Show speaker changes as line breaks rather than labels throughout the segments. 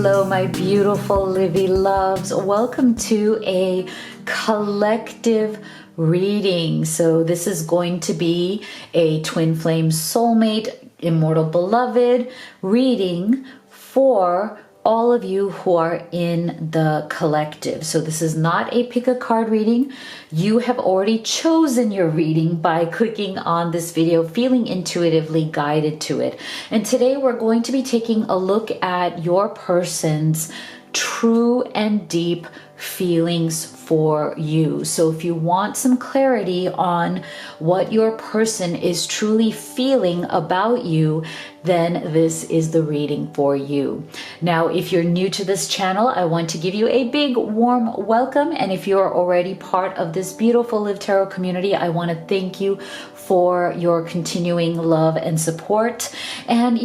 Hello, my beautiful Livy loves. Welcome to a collective reading. So this is going to be a twin flame soulmate, immortal beloved reading for all of you who are in the collective. So this is not a pick a card reading. You have already chosen your reading by clicking on this video, feeling intuitively guided to it. And today we're going to be taking a look at your person's true and deep feelings for you. So if you want some clarity on what your person is truly feeling about you, then this is the reading for you. Now, if you're new to this channel, I want to give you a big warm welcome. And if you're already part of this beautiful Live Tarot community, I want to thank you for your continuing love and support. And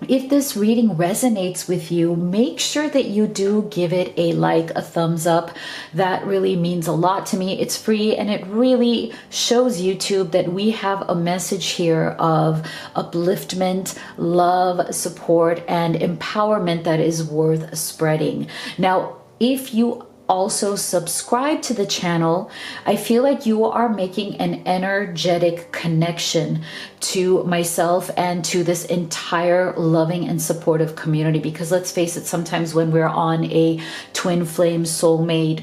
if this reading resonates with you, make sure that you do give it a like, a thumbs up. That really means a lot to me. It's free and it really shows YouTube that we have a message here of upliftment, love, support, and empowerment that is worth spreading. Now, if you also subscribe to the channel, I feel like you are making an energetic connection to myself and to this entire loving and supportive community. Because let's face it, sometimes when we're on a twin flame soulmate,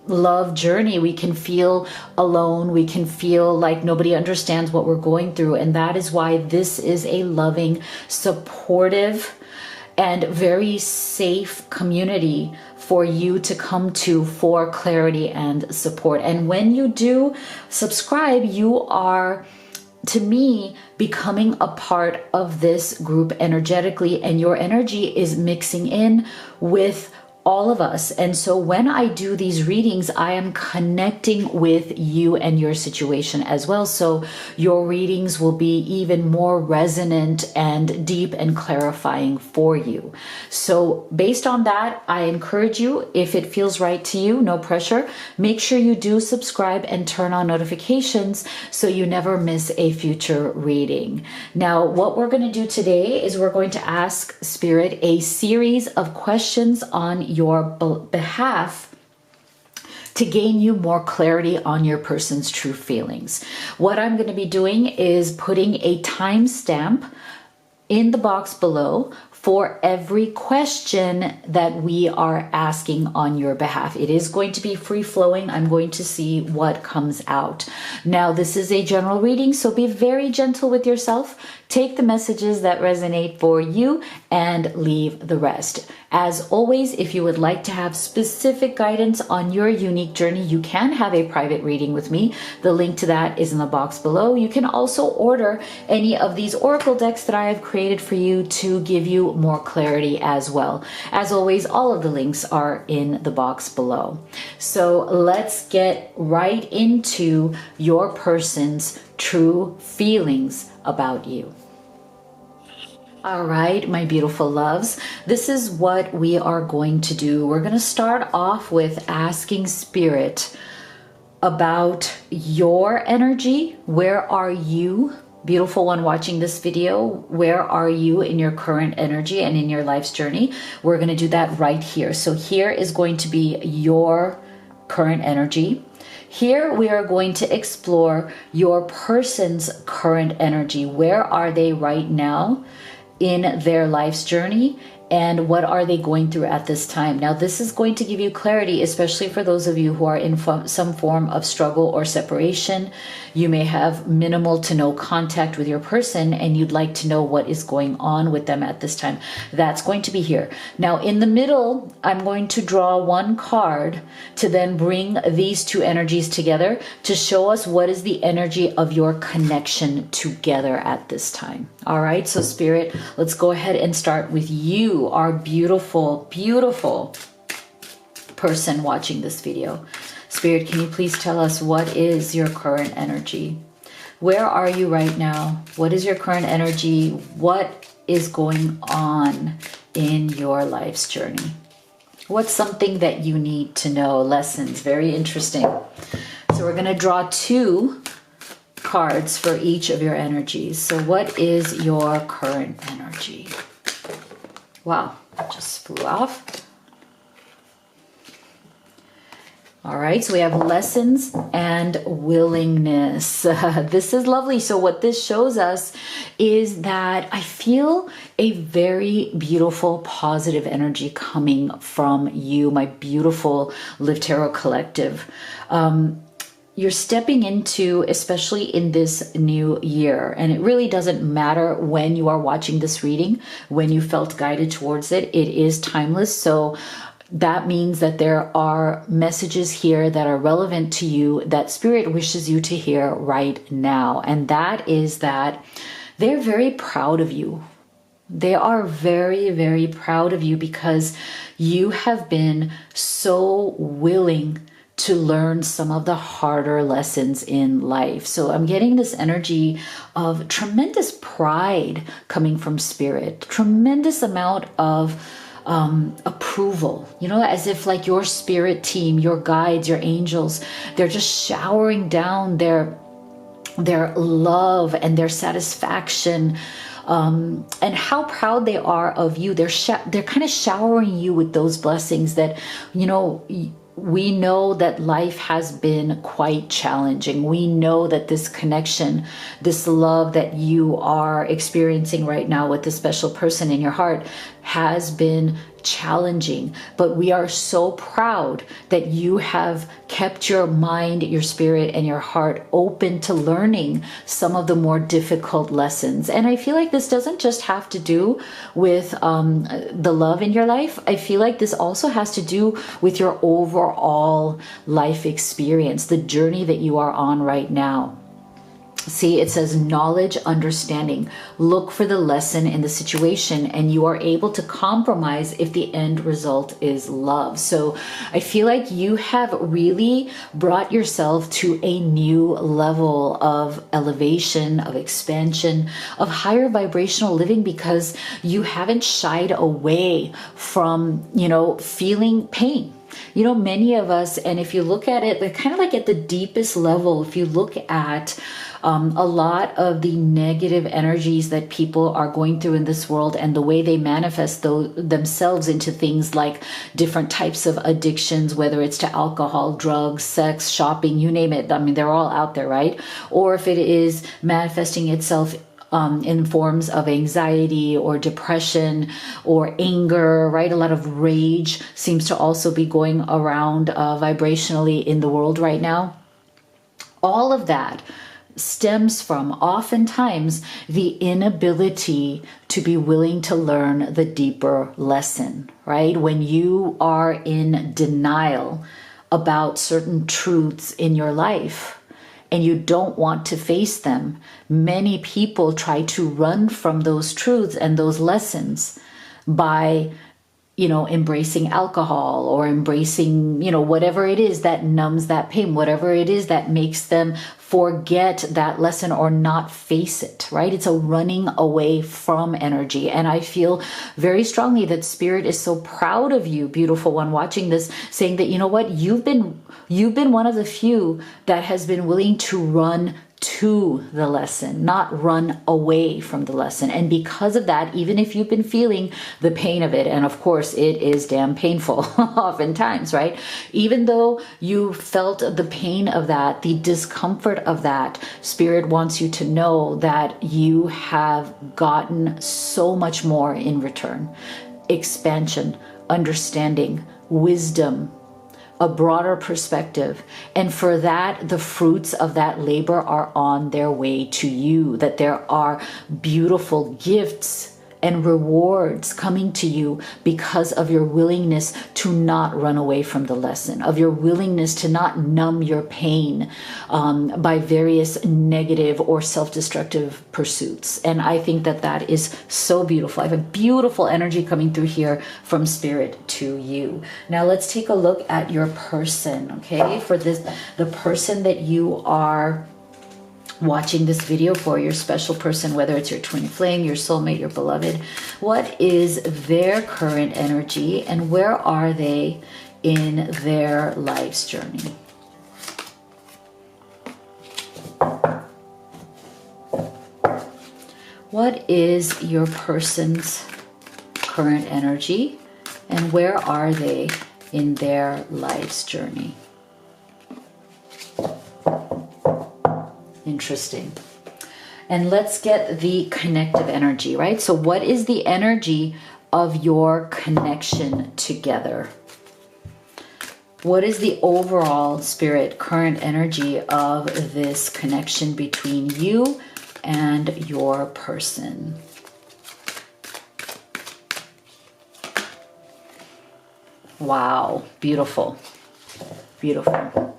love journey, we can feel alone. We can feel like nobody understands what we're going through. And that is why this is a loving, supportive, and very safe community for you to come to for clarity and support. And when you do subscribe, you are, to me, becoming a part of this group energetically, and your energy is mixing in with all of us. And so when I do these readings, I am connecting with you and your situation as well. So your readings will be even more resonant and deep and clarifying for you. So based on that, I encourage you, if it feels right to you, no pressure, make sure you do subscribe and turn on notifications so you never miss a future reading. Now, what we're going to do today is we're going to ask Spirit a series of questions on your behalf to gain you more clarity on your person's true feelings. What I'm going to be doing is putting a timestamp in the box below for every question that we are asking on your behalf. It is going to be free flowing. I'm going to see what comes out. Now, this is a general reading, so be very gentle with yourself. Take the messages that resonate for you and leave the rest. As always, if you would like to have specific guidance on your unique journey, you can have a private reading with me. The link to that is in the box below. You can also order any of these oracle decks that I have created for you to give you more clarity as well. As always, all of the links are in the box below. So let's get right into your person's true feelings about you. All right, my beautiful loves, this is what we are going to do. We're going to start off with asking Spirit about your energy. Where are you, beautiful one watching this video? Where are you in your current energy and in your life's journey? We're going to do that right here. So here is going to be your current energy. Here we are going to explore your person's current energy. Where are they right now in their life's journey, and what are they going through at this time? Now, this is going to give you clarity, especially for those of you who are in some form of struggle or separation. You may have minimal to no contact with your person, and you'd like to know what is going on with them at this time. That's going to be here. Now, in the middle, I'm going to draw one card to then bring these two energies together to show us what is the energy of your connection together at this time. All right, so Spirit, let's go ahead and start with you, our beautiful, beautiful person watching this video. Spirit, can you please tell us what is your current energy? Where are you right now? What is your current energy? What is going on in your life's journey? What's something that you need to know? Lessons, very interesting. So we're going to draw two cards for each of your energies. So what is your current energy? Wow, that just flew off. All right, so we have lessons and willingness. This is lovely. So what this shows us is that I feel a very beautiful, positive energy coming from you, my beautiful Live Tarot collective. You're stepping into, especially in this new year, and it really doesn't matter when you are watching this reading, when you felt guided towards it, it is timeless. So that means that there are messages here that are relevant to you that Spirit wishes you to hear right now. And that is that they're very proud of you. They are very, very proud of you because you have been so willing to learn some of the harder lessons in life. So I'm getting this energy of tremendous pride coming from Spirit, tremendous amount of approval, you know, as if like your spirit team, your guides, your angels, they're just showering down their love and their satisfaction, and how proud they are of you. They're kind of showering you with those blessings that, you know, we know that life has been quite challenging. We know that this connection, this love that you are experiencing right now with this special person in your heart has been challenging, but we are so proud that you have kept your mind, your spirit, and your heart open to learning some of the more difficult lessons. And I feel like this doesn't just have to do with the love in your life. I feel like this also has to do with your overall life experience, the journey that you are on right now. See, it says knowledge, understanding. Look for the lesson in the situation, and you are able to compromise if the end result is love. So I feel like you have really brought yourself to a new level of elevation, of expansion, of higher vibrational living, because you haven't shied away from, you know, feeling pain. You know, many of us, and if you look at it, like kind of like at the deepest level, if you look at a lot of the negative energies that people are going through in this world and the way they manifest themselves into things like different types of addictions, whether it's to alcohol, drugs, sex, shopping, you name it. I mean, they're all out there, right? Or if it is manifesting itself in forms of anxiety or depression or anger, right? A lot of rage seems to also be going around vibrationally in the world right now. All of that stems from oftentimes the inability to be willing to learn the deeper lesson, right? When you are in denial about certain truths in your life, and you don't want to face them, many people try to run from those truths and those lessons by, you know, embracing alcohol or embracing, you know, whatever it is that numbs that pain, whatever it is that makes them forget that lesson or not face it, right? It's a running away from energy. And I feel very strongly that Spirit is so proud of you, beautiful one, watching this, saying that, you know what, you've been one of the few that has been willing to run to the lesson, not run away from the lesson. And because of that, even if you've been feeling the pain of it, and of course it is damn painful oftentimes, right? Even though you felt the pain of that, the discomfort of that, Spirit wants you to know that you have gotten so much more in return. Expansion, understanding, wisdom, a broader perspective. And for that, the fruits of that labor are on their way to you, that there are beautiful gifts and rewards coming to you because of your willingness to not run away from the lesson, of your willingness to not numb your pain by various negative or self-destructive pursuits. And I think that that is so beautiful. I have a beautiful energy coming through here from Spirit to you. Now let's take a look at your person, okay? For this, the person that you are watching this video for, your special person, whether it's your twin flame, your soulmate, your beloved. What is their current energy and where are they in their life's journey? What is your person's current energy and where are they in their life's journey? Interesting. And let's get the connective energy, right? So what is the energy of your connection together? What is the overall spirit current energy of this connection between you and your person? Wow, beautiful, beautiful.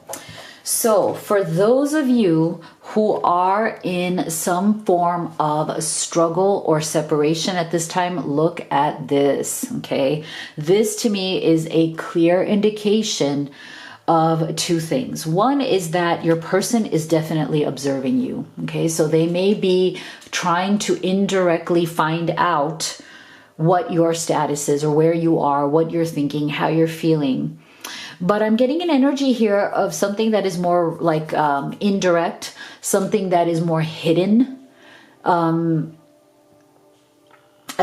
So for those of you who are in some form of struggle or separation at this time, look at this, okay? This to me is a clear indication of two things. One is that your person is definitely observing you, okay? So they may be trying to indirectly find out what your status is or where you are, what you're thinking, how you're feeling. But I'm getting an energy here of something that is more like indirect, something that is more hidden. I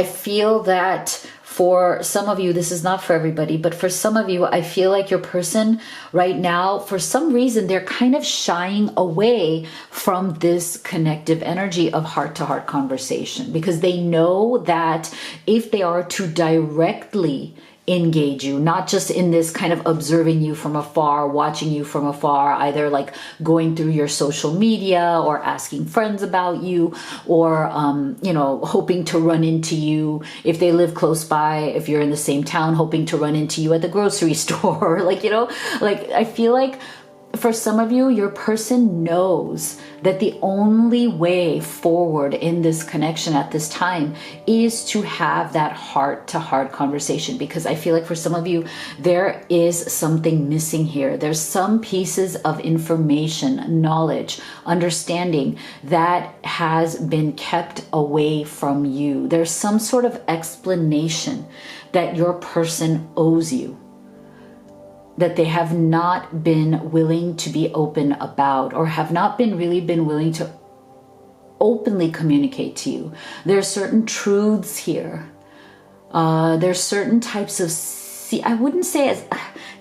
feel that for some of you, this is not for everybody, but for some of you, I feel like your person right now, for some reason, they're kind of shying away from this connective energy of heart-to-heart conversation because they know that if they are to directly engage you, not just in this kind of observing you from afar, watching you from afar, either like going through your social media or asking friends about you or, you know, hoping to run into you if they live close by, if you're in the same town, hoping to run into you at the grocery store. Like, you know, like I feel like for some of you, your person knows that the only way forward in this connection at this time is to have that heart-to-heart conversation, because I feel like for some of you, there is something missing here. There's some pieces of information, knowledge, understanding that has been kept away from you. There's some sort of explanation that your person owes you, that they have not been willing to be open about, or have not been willing to openly communicate to you. There are certain truths here. There's certain types of, I wouldn't say it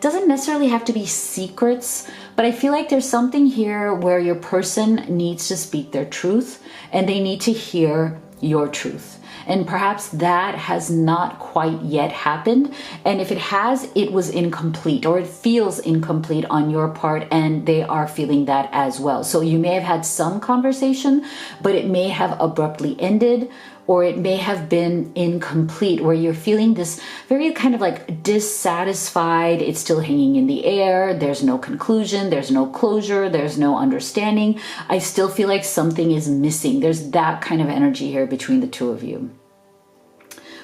doesn't necessarily have to be secrets, but I feel like there's something here where your person needs to speak their truth and they need to hear your truth. And perhaps that has not quite yet happened. And if it has, it was incomplete, or it feels incomplete on your part, and they are feeling that as well. So you may have had some conversation, but it may have abruptly ended, or it may have been incomplete, where you're feeling this very kind of like dissatisfied. It's still hanging in the air. There's no conclusion. There's no closure. There's no understanding. I still feel like something is missing. There's that kind of energy here between the two of you.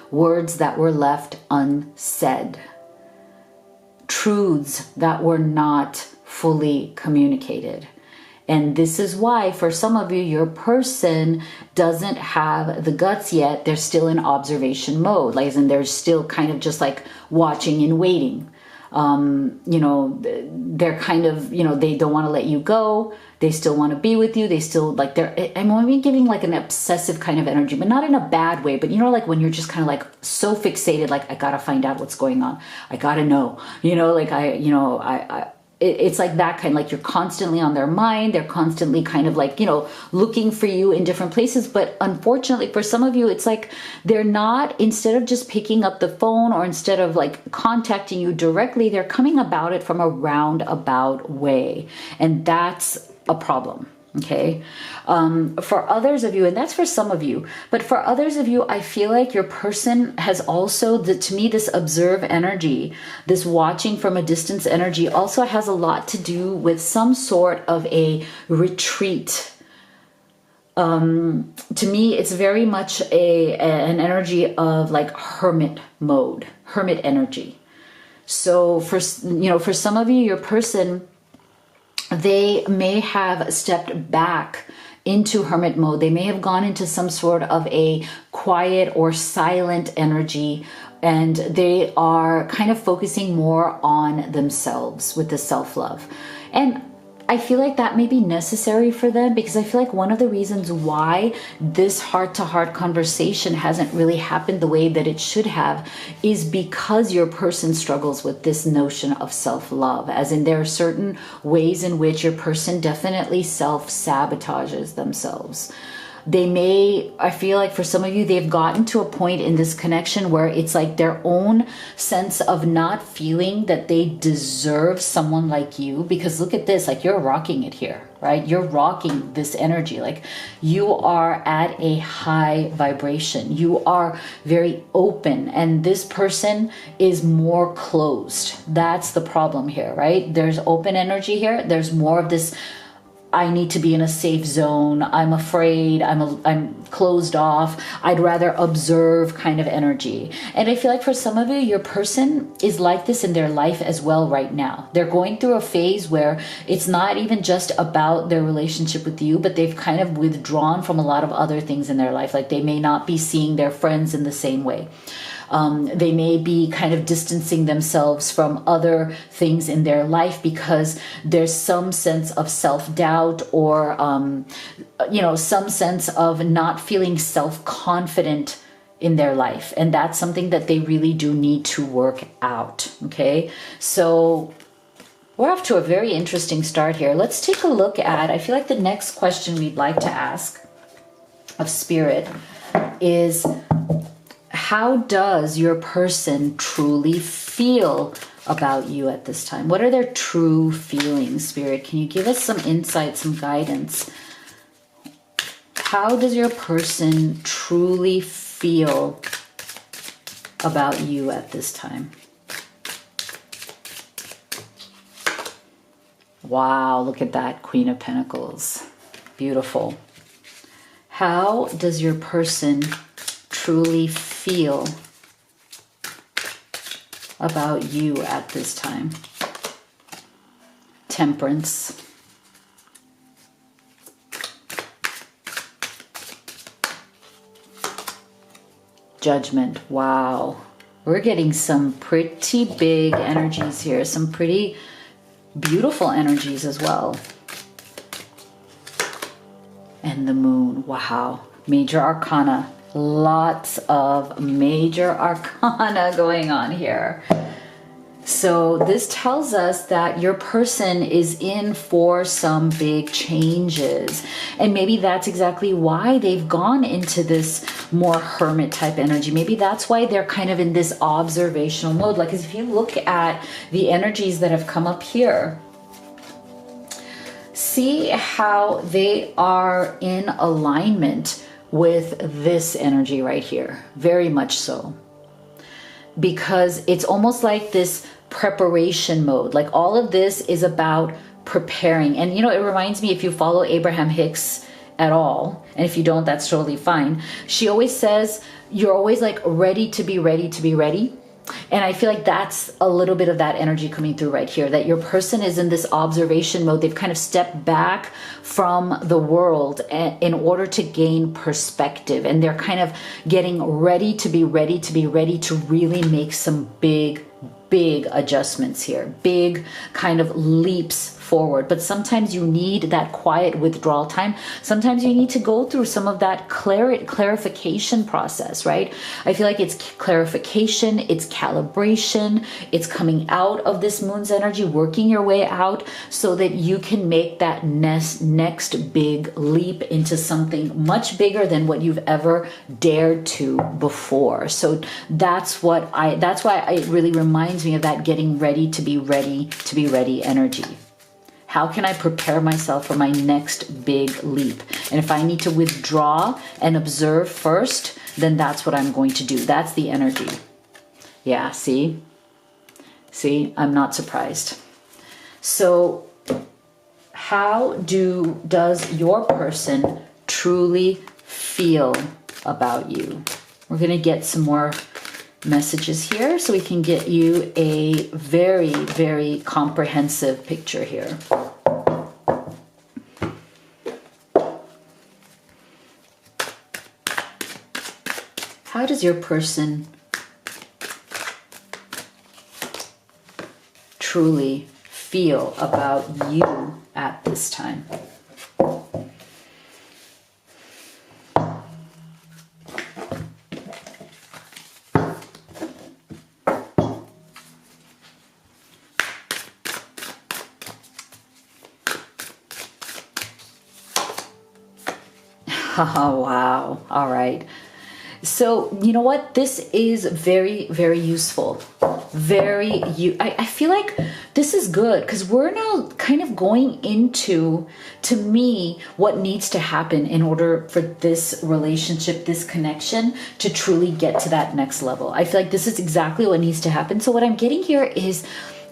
Words that were left unsaid. Truths that were not fully communicated. And this is why, for some of you, your person doesn't have the guts yet. They're still in observation mode. Like, and they're still kind of just like watching and waiting. You know, they're kind of, you know, they don't want to let you go. They still want to be with you. They still like I'm only giving like an obsessive kind of energy, but not in a bad way. But you know, like when you're just kind of like so fixated, like I got to find out what's going on. I got to know, you know, like it's like that kind, like you're constantly on their mind. They're constantly kind of like, you know, looking for you in different places. But unfortunately, for some of you, it's like they're not, instead of just picking up the phone or instead of like contacting you directly, they're coming about it from a roundabout way. And that's a problem. Okay. For others of you, and that's for some of you, but for others of you, I feel like your person has also, to me, this observe energy, this watching from a distance energy also has a lot to do with some sort of a retreat. To me, it's very much an energy of like hermit mode, hermit energy. So for some of you, your person, they may have stepped back into hermit mode. They may have gone into some sort of a quiet or silent energy, and they are kind of focusing more on themselves with the self-love. And I feel like that may be necessary for them, because I feel like one of the reasons why this heart-to-heart conversation hasn't really happened the way that it should have is because your person struggles with this notion of self-love, as in there are certain ways in which your person definitely self-sabotages themselves. They may, I feel like for some of you, they've gotten to a point in this connection where it's like their own sense of not feeling that they deserve someone like you. Because look at this, like you're rocking it here, right? You're rocking this energy. Like you are at a high vibration. You are very open, and this person is more closed. That's the problem here, right? There's open energy here. There's more of this, I need to be in a safe zone. I'm afraid. I'm closed off. I'd rather observe kind of energy. And I feel like for some of you, your person is like this in their life as well right now. They're going through a phase where it's not even just about their relationship with you, but they've kind of withdrawn from a lot of other things in their life. Like they may not be seeing their friends in the same way. They may be kind of distancing themselves from other things in their life because there's some sense of self-doubt or, some sense of not feeling self-confident in their life. And that's something that they really do need to work out. Okay. So we're off to a very interesting start here. Let's take a look at, I feel like the next question we'd like to ask of Spirit is, how does your person truly feel about you at this time? What are their true feelings, Spirit? Can you give us some insight, some guidance? How does your person truly feel about you at this time? Wow, look at that, Queen of Pentacles. Beautiful. How does your person truly feel about you at this time? Temperance. Judgment. Wow. We're getting some pretty big energies here. Some pretty beautiful energies as well. And the Moon. Wow. Major Arcana. Lots of major arcana going on here. So this tells us that your person is in for some big changes. And maybe that's exactly why they've gone into this more hermit type energy. Maybe that's why they're kind of in this observational mode. Like, if you look at the energies that have come up here, see how they are in alignment with this energy right here. Very much so. Because it's almost like this preparation mode. Like all of this is about preparing. And it reminds me, if you follow Abraham Hicks at all, and if you don't, that's totally fine. She always says, you're always like ready to be ready to be ready. And I feel like that's a little bit of that energy coming through right here, that your person is in this observation mode. They've kind of stepped back from the world in order to gain perspective. And they're kind of getting ready to be ready to be ready to really make some big adjustments here, big kind of leaps forward. But sometimes you need that quiet withdrawal time. Sometimes you need to go through some of that clarification process, right? I feel like it's clarification, it's calibration, it's coming out of this Moon's energy, working your way out so that you can make that next big leap into something much bigger than what you've ever dared to before. So that's why it really reminds me of that getting ready to be ready energy. How can I prepare myself for my next big leap? And if I need to withdraw and observe first, then that's what I'm going to do. That's the energy. Yeah, see? See, I'm not surprised. So how does your person truly feel about you? We're going to get some more messages here so we can get you a very, very comprehensive picture here. How does your person truly feel about you at this time? Oh, wow. All right. So, you know what? This is very, very useful. I feel like this is good because we're now kind of going into, to me, what needs to happen in order for this relationship, this connection to truly get to that next level. I feel like this is exactly what needs to happen. So what I'm getting here is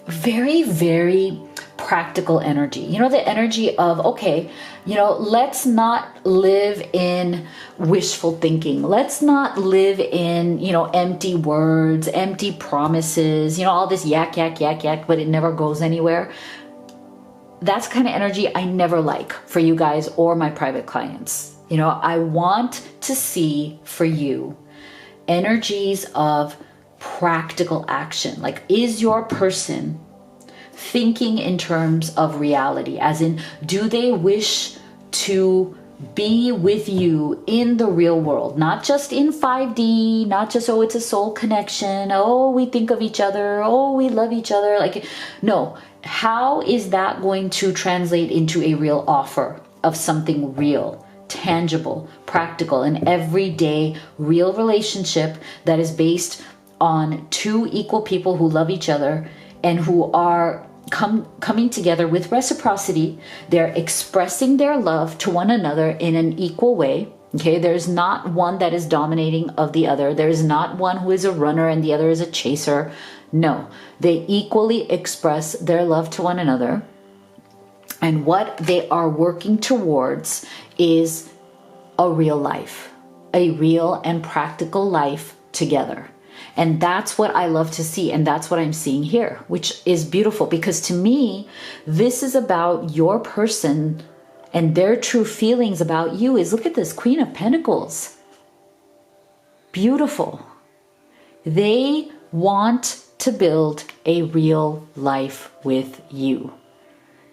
very, very practical energy. You know, the energy of, okay, you know, let's not live in wishful thinking. Let's not live in, you know, empty words, empty promises, you know, all this yak, yak, yak, yak, but it never goes anywhere. That's kind of energy I never like for you guys or my private clients. You know, I want to see for you energies of practical action. Like, is your person thinking in terms of reality? As in, do they wish to be with you in the real world? Not just in 5D, not just, oh, it's a soul connection. Oh, we think of each other. Oh, we love each other. Like, no. How is that going to translate into a real offer of something real, tangible, practical, an everyday real relationship that is based on two equal people who love each other and who are coming together with reciprocity? They're expressing their love to one another in an equal way. Okay, there's not one that is dominating of the other. There's not one who is a runner and the other is a chaser. No, they equally express their love to one another. And what they are working towards is a real life, a real and practical life together. And that's what I love to see. And that's what I'm seeing here, which is beautiful, because to me, this is about your person and their true feelings about you. Is, look at this Queen of Pentacles. Beautiful. They want to build a real life with you.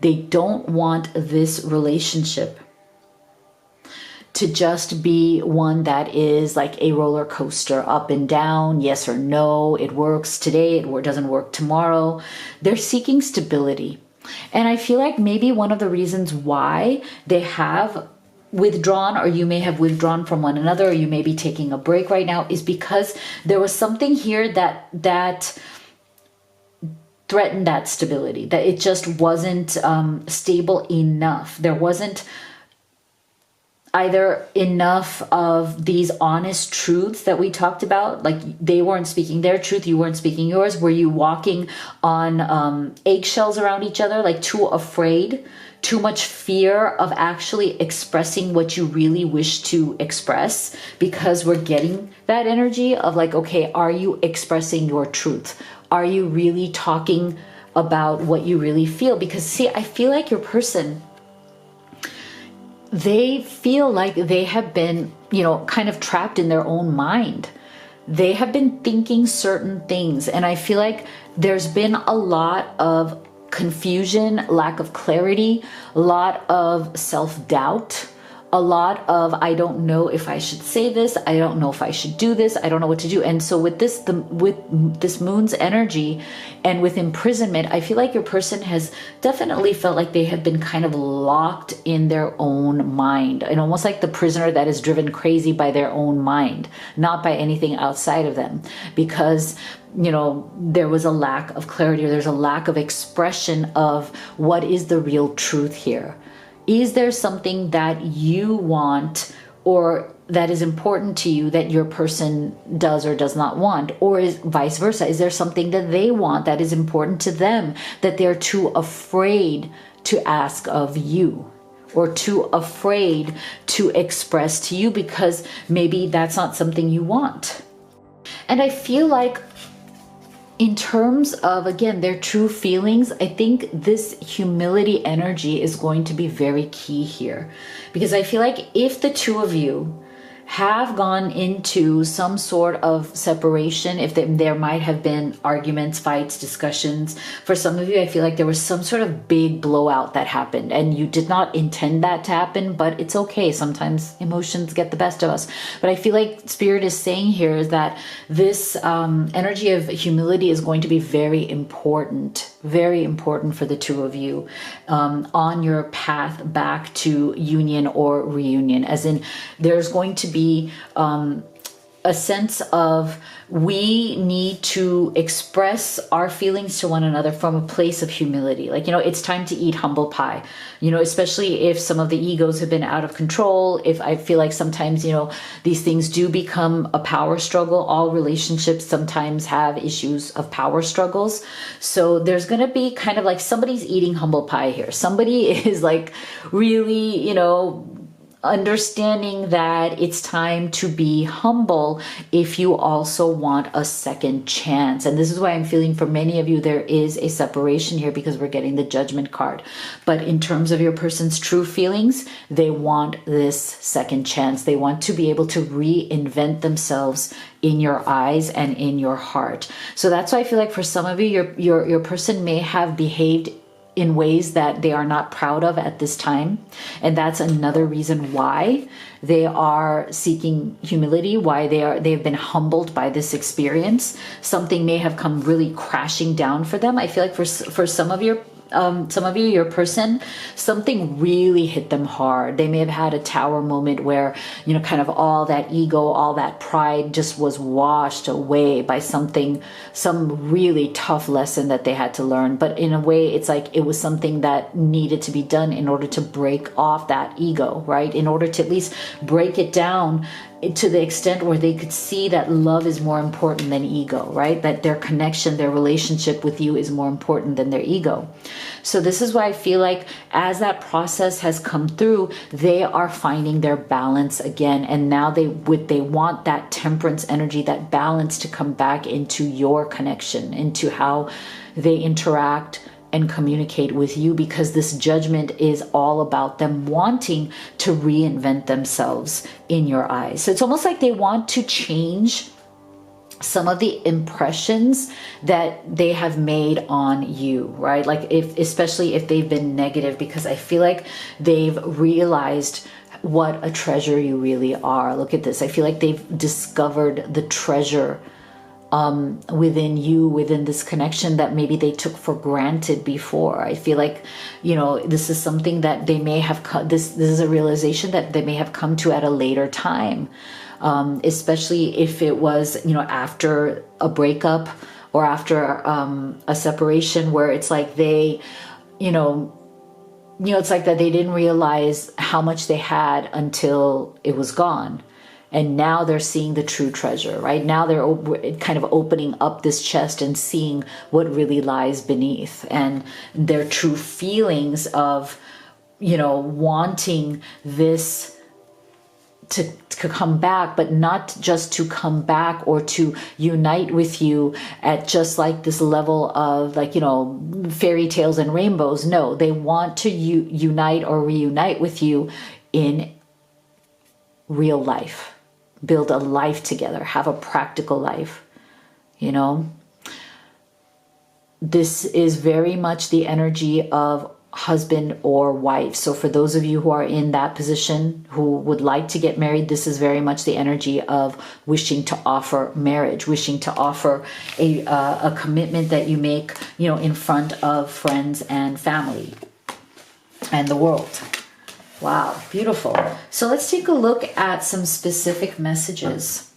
They don't want this relationship to just be one that is like a roller coaster, up and down, yes or no, it works today, it doesn't work tomorrow. They're seeking stability. And I feel like maybe one of the reasons why they have withdrawn, or you may have withdrawn from one another, or you may be taking a break right now, is because there was something here that threatened that stability, that it just wasn't stable enough. There wasn't either enough of these honest truths that we talked about. Like, they weren't speaking their truth, you weren't speaking yours. Were you walking on eggshells around each other, like too afraid, too much fear of actually expressing what you really wish to express? Because we're getting that energy of like, okay, are you expressing your truth? Are you really talking about what you really feel? Because see, I feel like your person, they feel like they have been, you know, kind of trapped in their own mind. They have been thinking certain things. And I feel like there's been a lot of confusion, lack of clarity, a lot of self-doubt, a lot of, I don't know if I should say this, I don't know if I should do this, I don't know what to do. And so with this, with this moon's energy and with imprisonment, I feel like your person has definitely felt like they have been kind of locked in their own mind, and almost like the prisoner that is driven crazy by their own mind, not by anything outside of them, because, you know, there was a lack of clarity, or there's a lack of expression of what is the real truth here. Is there something that you want, or that is important to you, that your person does or does not want? Or is vice versa? Is there something that they want that is important to them that they're too afraid to ask of you, or too afraid to express to you because maybe that's not something you want? And I feel like, in terms of, again, their true feelings, I think this humility energy is going to be very key here. Because I feel like if the two of you have gone into some sort of separation. If there might have been arguments, fights, discussions. For some of you, I feel like there was some sort of big blowout that happened and you did not intend that to happen, but it's okay. Sometimes emotions get the best of us. But I feel like Spirit is saying here is that this energy of humility is going to be very important for the two of you on your path back to union or reunion. As in, there's going to be a sense of we need to express our feelings to one another from a place of humility. Like, it's time to eat humble pie, especially if some of the egos have been out of control. If I feel like sometimes, these things do become a power struggle. All relationships sometimes have issues of power struggles. So there's going to be kind of like somebody's eating humble pie here. Somebody is like really, understanding that it's time to be humble if you also want a second chance. And this is why I'm feeling for many of you, there is a separation here because we're getting the Judgment card. But in terms of your person's true feelings, they want this second chance. They want to be able to reinvent themselves in your eyes and in your heart. So that's why I feel like for some of you, your person may have behaved in ways that they are not proud of at this time. And that's another reason why they are seeking humility, why they've been humbled by this experience. Something may have come really crashing down for them. I feel like for some of you, your person, something really hit them hard. They may have had a tower moment where, kind of all that ego, all that pride just was washed away by some really tough lesson that they had to learn. But in a way, it's like it was something that needed to be done in order to break off that ego, right? In order to at least break it down to the extent where they could see that love is more important than ego, right? That their connection, their relationship with you is more important than their ego. So this is why I feel like as that process has come through, they are finding their balance again. And now they want that temperance energy, that balance to come back into your connection, into how they interact and communicate with you, because this Judgment is all about them wanting to reinvent themselves in your eyes. So it's almost like they want to change some of the impressions that they have made on you, right? Like especially if they've been negative, because I feel like they've realized what a treasure you really are. Look at this. I feel like they've discovered the treasure within you, within this connection that maybe they took for granted before. I feel like, this is something that they may have, this is a realization that they may have come to at a later time, especially if it was, after a breakup or after a separation where it's like they, it's like that they didn't realize how much they had until it was gone. And now they're seeing the true treasure, right? Now they're kind of opening up this chest and seeing what really lies beneath, and their true feelings of, wanting this to come back, but not just to come back or to unite with you at just like this level of like, fairy tales and rainbows. No, they want to unite or reunite with you in real life. Build a life together, have a practical life, This is very much the energy of husband or wife. So for those of you who are in that position, who would like to get married, this is very much the energy of wishing to offer marriage, wishing to offer a commitment that you make, in front of friends and family and the world. Wow, beautiful. So let's take a look at some specific messages.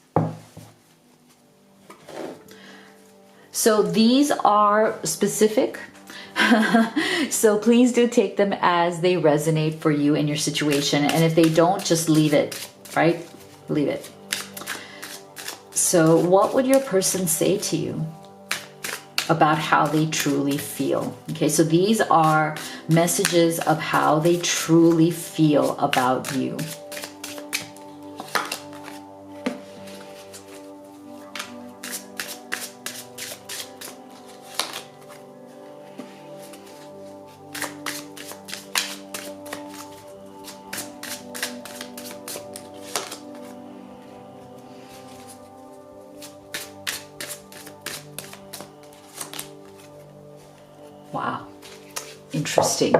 So these are specific. So please do take them as they resonate for you in your situation. And if they don't, just leave it, right? Leave it. So what would your person say to you about how they truly feel? Okay, so these are messages of how they truly feel about you. Wow. Interesting.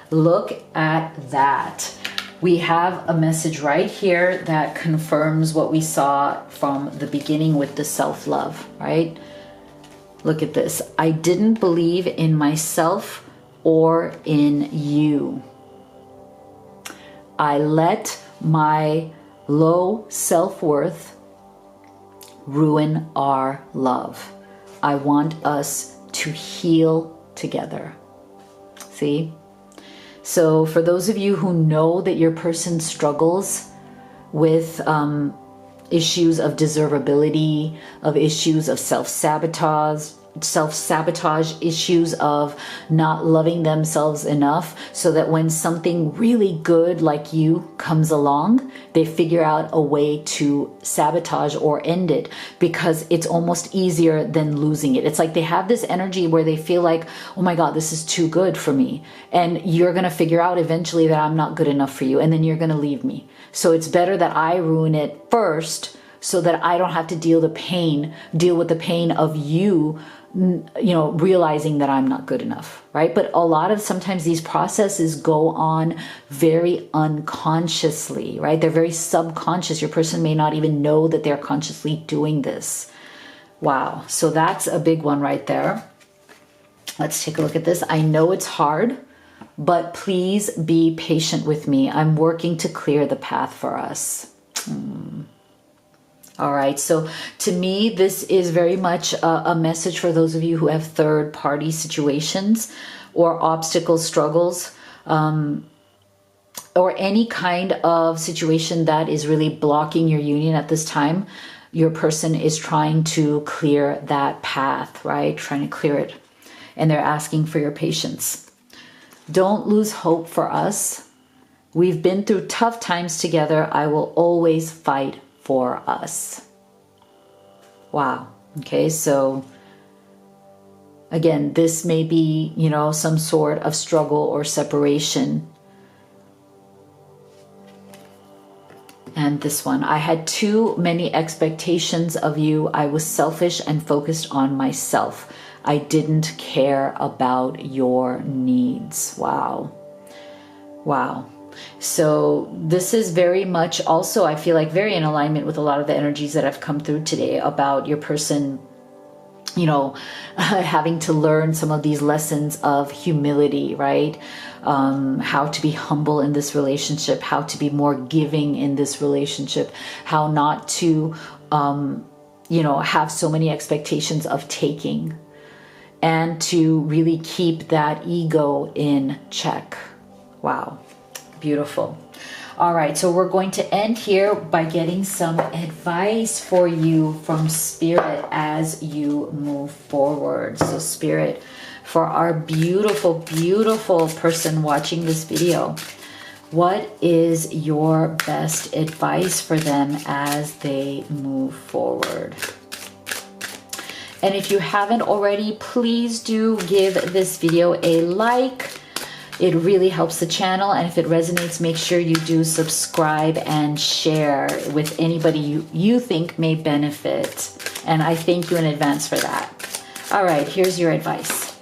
Look at that. We have a message right here that confirms what we saw from the beginning with the self-love, right? Look at this. I didn't believe in myself or in you. I let my low self-worth ruin our love. I want us to heal together. See? So for those of you who know that your person struggles with issues of deservability, of issues of self-sabotage, issues of not loving themselves enough, so that when something really good like you comes along, they figure out a way to sabotage or end it, because it's almost easier than losing it. It's like they have this energy where they feel like, oh my God, this is too good for me. And you're going to figure out eventually that I'm not good enough for you. And then you're going to leave me. So it's better that I ruin it first, so that I don't have to deal with the pain of you, realizing that I'm not good enough, right? But a lot of sometimes these processes go on very unconsciously, right? They're very subconscious. Your person may not even know that they're consciously doing this. Wow. So that's a big one right there. Let's take a look at this. I know it's hard, but please be patient with me. I'm working to clear the path for us. All right, so to me, this is very much a message for those of you who have third-party situations or obstacle struggles, or any kind of situation that is really blocking your union at this time. Your person is trying to clear that path, right? Trying to clear it. And they're asking for your patience. Don't lose hope for us. We've been through tough times together. I will always fight for us. Wow. Okay, so again, this may be, some sort of struggle or separation. And this one, I had too many expectations of you. I was selfish and focused on myself. I didn't care about your needs. Wow. Wow. So this is very much also, I feel like, very in alignment with a lot of the energies that have come through today about your person, having to learn some of these lessons of humility, right? How to be humble in this relationship, how to be more giving in this relationship, how not to, have so many expectations of taking, and to really keep that ego in check. Wow. Beautiful. All right, so we're going to end here by getting some advice for you from Spirit as you move forward. So Spirit, for our beautiful, beautiful person watching this video, what is your best advice for them as they move forward? And if you haven't already, please do give this video a like. It really helps the channel, and if it resonates, make sure you do subscribe and share with anybody you think may benefit. And I thank you in advance for that. All right, here's your advice.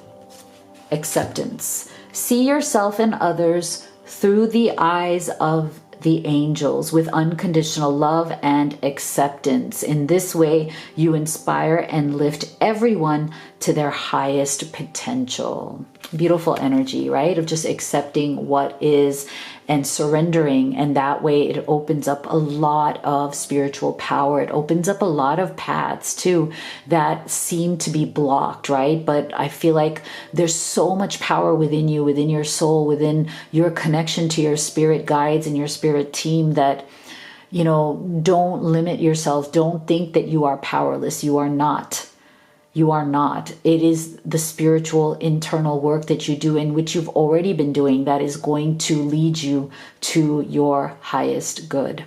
Acceptance. See yourself and others through the eyes of the angels with unconditional love and acceptance. In this way, you inspire and lift everyone to their highest potential. Beautiful energy, right? Of just accepting what is and surrendering. And that way it opens up a lot of spiritual power. It opens up a lot of paths too that seem to be blocked, right? But I feel like there's so much power within you, within your soul, within your connection to your spirit guides and your spirit team that, don't limit yourself. Don't think that you are powerless. You are not. You are not. It is the spiritual internal work that you do, and which you've already been doing, that is going to lead you to your highest good.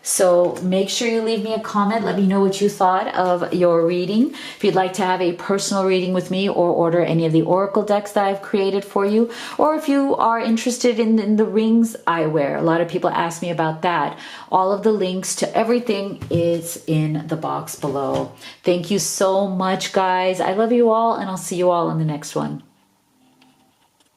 So make sure you leave me a comment. Let me know what you thought of your reading. If you'd like to have a personal reading with me or order any of the oracle decks that I've created for you, or if you are interested in the rings I wear, a lot of people ask me about that. All of the links to everything is in the box below. Thank you so much, guys. I love you all, and I'll see you all in the next one.